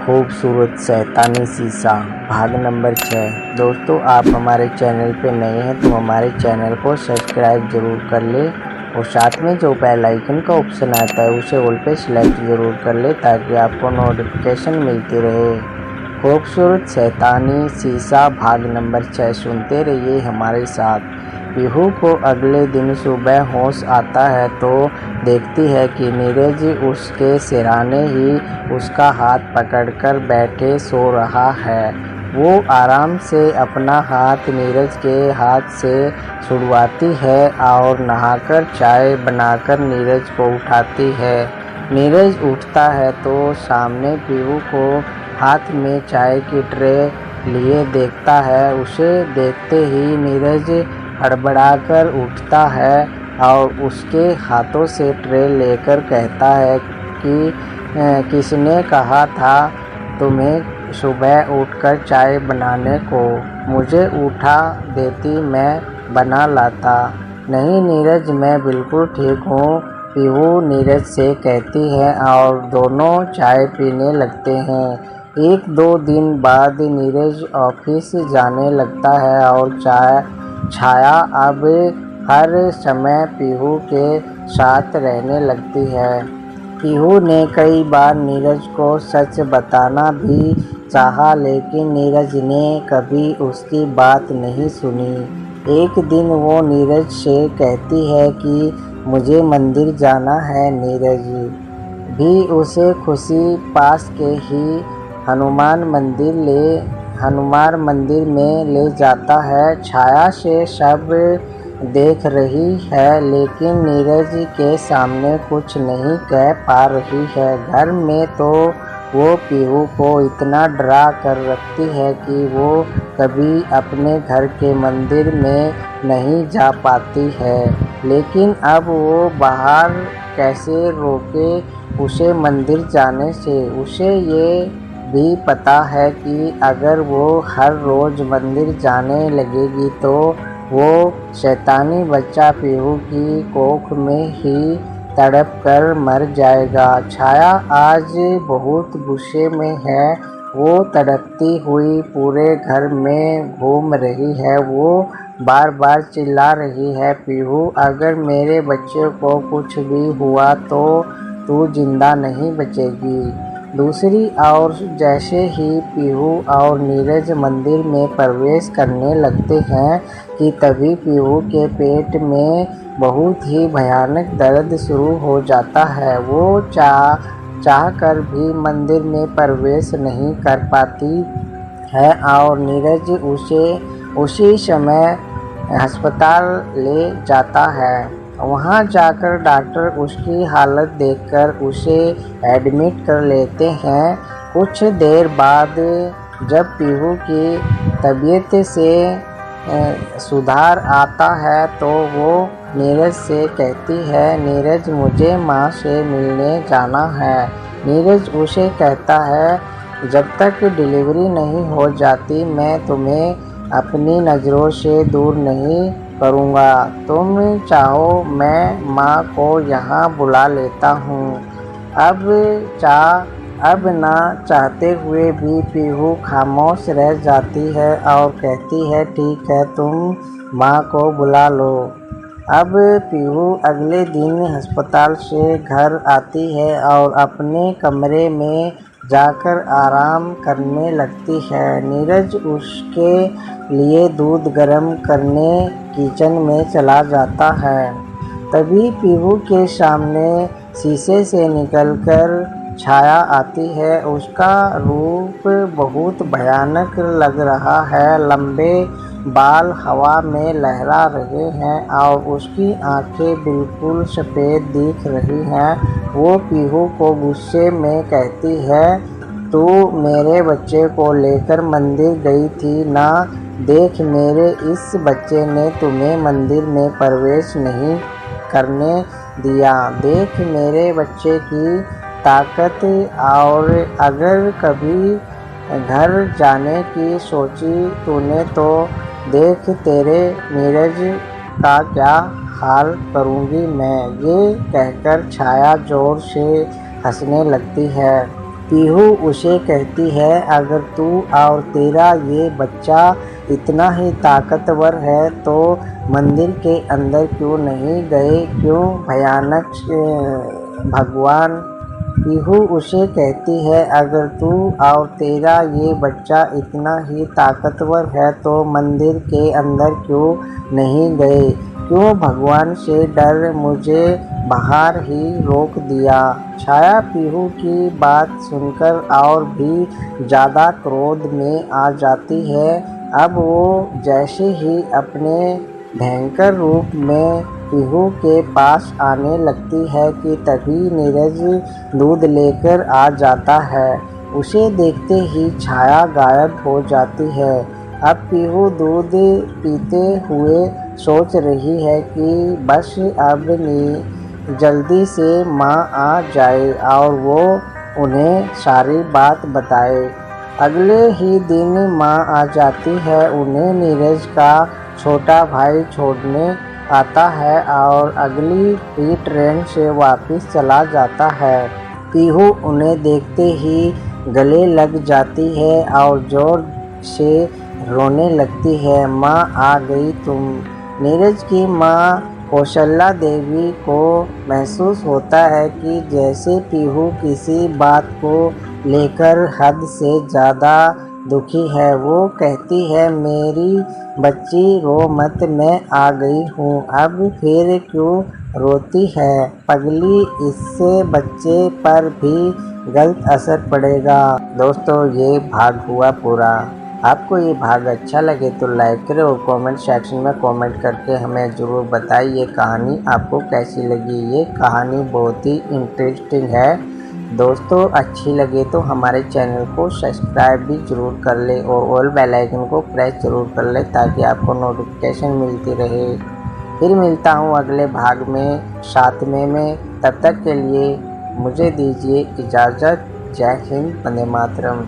खूबसूरत शैतानी शीशा भाग नंबर 6। दोस्तों, आप हमारे चैनल पे नए हैं तो हमारे चैनल को सब्सक्राइब ज़रूर कर ले और साथ में जो बेल आइकन का ऑप्शन आता है उसे ऑल पे सिलेक्ट ज़रूर कर ले ताकि आपको नोटिफिकेशन मिलती रहे। खूबसूरत शैतानी शीशा भाग नंबर 6 सुनते रहिए हमारे साथ। पीहू को अगले दिन सुबह होश आता है तो देखती है कि नीरज उसके सिरहाने ही उसका हाथ पकड़कर बैठे सो रहा है। वो आराम से अपना हाथ नीरज के हाथ से छुड़वाती है और नहाकर चाय बनाकर नीरज को उठाती है। नीरज उठता है तो सामने पीहू को हाथ में चाय की ट्रे लिए देखता है। उसे देखते ही नीरज हड़बड़ाकर उठता है और उसके हाथों से ट्रे लेकर कहता है कि किसने कहा था तुम्हें सुबह उठकर चाय बनाने को? मुझे उठा देती, मैं बना लाता। नहीं नीरज, मैं बिल्कुल ठीक हूँ, पीहू नीरज से कहती है और दोनों चाय पीने लगते हैं। 1-2 दिन बाद नीरज ऑफिस जाने लगता है और छाया अब हर समय पीहू के साथ रहने लगती है। पीहू ने कई बार नीरज को सच बताना भी चाहा लेकिन नीरज ने कभी उसकी बात नहीं सुनी। एक दिन वो नीरज से कहती है कि मुझे मंदिर जाना है। नीरज भी उसे खुशी पास के ही हनुमान मंदिर में ले जाता है। छाया से सब देख रही है लेकिन नीरज के सामने कुछ नहीं कह पा रही है। घर में तो वो पीहू को इतना डरा कर रखती है कि वो कभी अपने घर के मंदिर में नहीं जा पाती है। लेकिन अब वो बाहर कैसे रोके उसे मंदिर जाने से? उसे ये भी पता है कि अगर वो हर रोज़ मंदिर जाने लगेगी तो वो शैतानी बच्चा पीहू की कोख में ही तड़प कर मर जाएगा। छाया आज बहुत गुस्से में है। वो तड़पती हुई पूरे घर में घूम रही है। वो बार बार चिल्ला रही है, पीहू अगर मेरे बच्चे को कुछ भी हुआ तो तू जिंदा नहीं बचेगी। दूसरी ओर जैसे ही पीहू और नीरज मंदिर में प्रवेश करने लगते हैं कि तभी पीहू के पेट में बहुत ही भयानक दर्द शुरू हो जाता है। वो चाह कर भी मंदिर में प्रवेश नहीं कर पाती है और नीरज उसे उसी समय अस्पताल ले जाता है। वहां जाकर डॉक्टर उसकी हालत देखकर उसे एडमिट कर लेते हैं। कुछ देर बाद जब पीहू की तबीयत से सुधार आता है तो वो नीरज से कहती है, नीरज मुझे माँ से मिलने जाना है। नीरज उसे कहता है जब तक डिलीवरी नहीं हो जाती मैं तुम्हें अपनी नज़रों से दूर नहीं करूँगा। तुम चाहो मैं माँ को यहाँ बुला लेता हूँ। अब ना चाहते हुए भी पीहू खामोश रह जाती है और कहती है ठीक है, तुम माँ को बुला लो। अब पीहू अगले दिन अस्पताल से घर आती है और अपने कमरे में जाकर आराम करने लगती है। नीरज उसके लिए दूध गर्म करने किचन में चला जाता है। तभी पीहू के सामने शीशे से निकलकर छाया आती है। उसका रूप बहुत भयानक लग रहा है। लंबे बाल हवा में लहरा रहे हैं और उसकी आंखें बिल्कुल सफ़ेद दिख रही हैं। वो पीहू को गुस्से में कहती है, तू मेरे बच्चे को लेकर मंदिर गई थी ना? देख, मेरे इस बच्चे ने तुम्हें मंदिर में प्रवेश नहीं करने दिया। देख मेरे बच्चे की ताकत। और अगर कभी घर जाने की सोची तूने तो देख तेरे नीरज का क्या हाल करूँगी मैं। ये कहकर छाया जोर से हंसने लगती है। पीहू उसे कहती है, अगर तू और तेरा ये बच्चा इतना ही ताकतवर है तो मंदिर के अंदर क्यों नहीं गए, क्यों भयानक भगवान। पीहू उसे कहती है, अगर तू और तेरा ये बच्चा इतना ही ताकतवर है तो मंदिर के अंदर क्यों नहीं गए, क्यों भगवान से डर मुझे बाहर ही रोक दिया। छाया पीहू की बात सुनकर और भी ज़्यादा क्रोध में आ जाती है। अब वो जैसे ही अपने भयंकर रूप में पीहू के पास आने लगती है कि तभी नीरज दूध लेकर आ जाता है। उसे देखते ही छाया गायब हो जाती है। अब पीहू दूध पीते हुए सोच रही है कि बस अब जल्दी से माँ आ जाए और वो उन्हें सारी बात बताए। अगले ही दिन माँ आ जाती है। उन्हें नीरज का छोटा भाई छोड़ने आता है और अगली ही ट्रेन से वापस चला जाता है। पीहू उन्हें देखते ही गले लग जाती है और जोर से रोने लगती है, माँ आ गई तुम। नीरज की माँ कौशल्या देवी को महसूस होता है कि जैसे पीहू किसी बात को लेकर हद से ज़्यादा दुखी है। वो कहती है, मेरी बच्ची रो मत, मैं आ गई हूँ, अब फिर क्यों रोती है पगली, इससे बच्चे पर भी गलत असर पड़ेगा। दोस्तों ये भाग हुआ पूरा। आपको ये भाग अच्छा लगे तो लाइक करें और कमेंट सेक्शन में कमेंट करके हमें ज़रूर बताइए ये कहानी आपको कैसी लगी। ये कहानी बहुत ही इंटरेस्टिंग है। दोस्तों अच्छी लगे तो हमारे चैनल को सब्सक्राइब भी ज़रूर कर ले और ऑल बेल आइकन को प्रेस ज़रूर कर ले ताकि आपको नोटिफिकेशन मिलती रहे। फिर मिलता हूँ अगले भाग में 7वें में। तब तक के लिए मुझे दीजिए इजाज़त। जय हिंद, वंदे मातरम।